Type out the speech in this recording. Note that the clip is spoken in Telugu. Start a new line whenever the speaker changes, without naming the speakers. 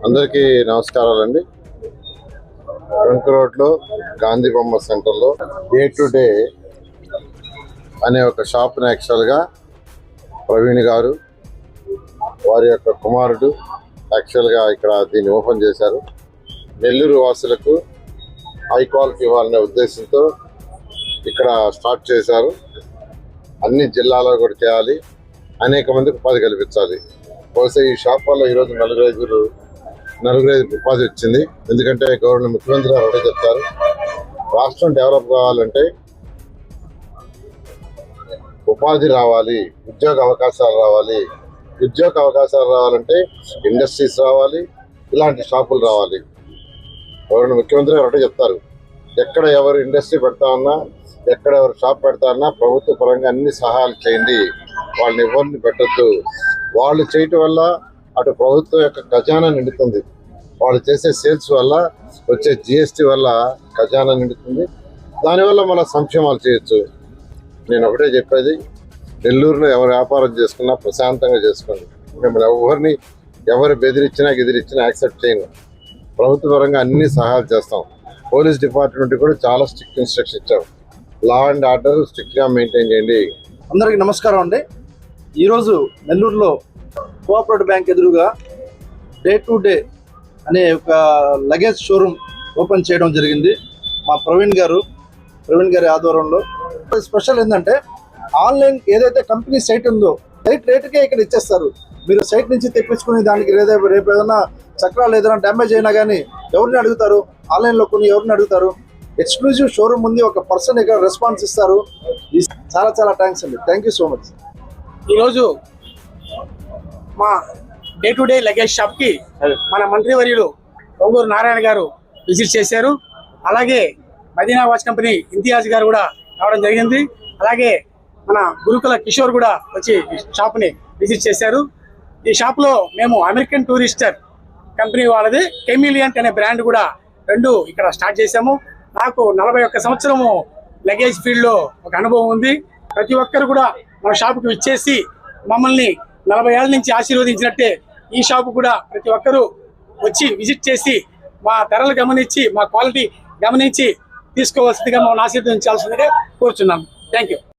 అందరికీ నమస్కారాలండి. ట్రంక్ రోడ్లో గాంధీ బొమ్మ సెంటర్లో డే టు డే అనే ఒక షాప్ని యాక్చువల్గా ప్రవీణ్ గారు వారి యొక్క కుమారుడు యాక్చువల్గా ఇక్కడ దీన్ని ఓపెన్ చేశారు. నెల్లూరు వాసులకు హై క్వాలిటీ ఇవ్వాలనే ఉద్దేశంతో ఇక్కడ స్టార్ట్ చేశారు. అన్ని జిల్లాలో కూడా చేయాలి, అనేక మందికి ఉపాధి కల్పించాలి. బహుశా ఈ షాప్ వల్ల ఈరోజు నలుగురు ఉపాధి వచ్చింది. ఎందుకంటే గవర్నమెంట్ ముఖ్యమంత్రి గారు ఒకటే చెప్తారు, రాష్ట్రం డెవలప్ కావాలంటే ఉపాధి రావాలి, ఉద్యోగ అవకాశాలు రావాలి. ఉద్యోగ అవకాశాలు రావాలంటే ఇండస్ట్రీస్ రావాలి, ఇలాంటి షాపులు రావాలి. గవర్నమెంట్ ముఖ్యమంత్రి గారు ఒకటే చెప్తారు, ఎక్కడ ఎవరు ఇండస్ట్రీ పెడతామన్నా, ఎక్కడ ఎవరు షాప్ పెడతామన్నా ప్రభుత్వ పరంగా అన్ని సహాయాలు చేయండి, వాళ్ళని ఎవరిని పెట్టద్దు. వాళ్ళు చేయటం వల్ల అటు ప్రభుత్వం యొక్క ఖజానా నిండుతుంది, వాళ్ళు చేసే సేల్స్ వల్ల వచ్చే జిఎస్టీ వల్ల ఖజానా నిండుతుంది. దానివల్ల మన సంక్షేమాలు చేయొచ్చు. నేను ఒకటే చెప్పేది, నెల్లూరులో ఎవరు వ్యాపారం చేసుకున్నా ప్రశాంతంగా చేసుకోండి. మిమ్మల్ని ఎవరు బెదిరించినా యాక్సెప్ట్ చేయను. ప్రభుత్వ పరంగా అన్ని సహాయాలు చేస్తాం. పోలీస్ డిపార్ట్మెంట్ కూడా చాలా స్ట్రిక్ట్ ఇన్స్ట్రక్షన్ ఇచ్చాం. లా అండ్ ఆర్డర్ స్ట్రిక్ట్గా మెయింటైన్ చేయండి.
అందరికీ నమస్కారం అండి. ఈరోజు నెల్లూరులో కోఆపరేటివ్ బ్యాంక్ ఎదురుగా డే టు డే అనే ఒక లగేజ్ షోరూమ్ ఓపెన్ చేయడం జరిగింది. మా ప్రవీణ్ గారి ఆధ్వర్యంలో. స్పెషల్ ఏంటంటే ఆన్లైన్ ఏదైతే కంపెనీ సైట్ ఉందో సైట్ రేటుకే ఇక్కడ ఇచ్చేస్తారు. మీరు సైట్ నుంచి తెప్పించుకుని దానికి రేపు ఏదైనా చక్రాలు ఏదైనా డ్యామేజ్ అయినా కానీ ఎవరిని అడుగుతారు? ఆన్లైన్లో కొన్ని ఎవరిని అడుగుతారు? ఎక్స్క్లూజివ్ షోరూమ్ ఉంది, ఒక పర్సన్ ఇక్కడ రెస్పాన్స్ ఇస్తారు. చాలా థ్యాంక్స్ అండి. Thank you so much.
ఈరోజు మా డే టు డే లగేజ్ షాప్కి మన మంత్రివర్యులు పొంగూరు నారాయణ గారు విజిట్ చేశారు. అలాగే మదీనా వాచ్ కంపెనీ ఇంతియాజ్ గారు కూడా రావడం జరిగింది. అలాగే మన గురుకుల కిషోర్ కూడా వచ్చి షాప్ని విజిట్ చేశారు. ఈ షాప్లో మేము అమెరికన్ టూరిస్టర్ కంపెనీ వాళ్ళది కెమిలియంట్ అనే బ్రాండ్ కూడా రెండు ఇక్కడ స్టార్ట్ చేశాము. నాకు 41 సంవత్సరము లగేజ్ ఫీల్డ్లో ఒక అనుభవం ఉంది. ప్రతి ఒక్కరు కూడా మన షాపుకి విచ్చేసి మమ్మల్ని 40 ఏళ్ళ నుంచి ఆశీర్వదించినట్టే ఈ షాపు కూడా ప్రతి ఒక్కరూ వచ్చి విజిట్ చేసి మా ధరలు గమనించి మా క్వాలిటీ గమనించి తీసుకోవాల్సిందిగా మమ్మల్ని ఆశీర్వదించాల్సిందిగా కోరుచున్నాను. Thank you.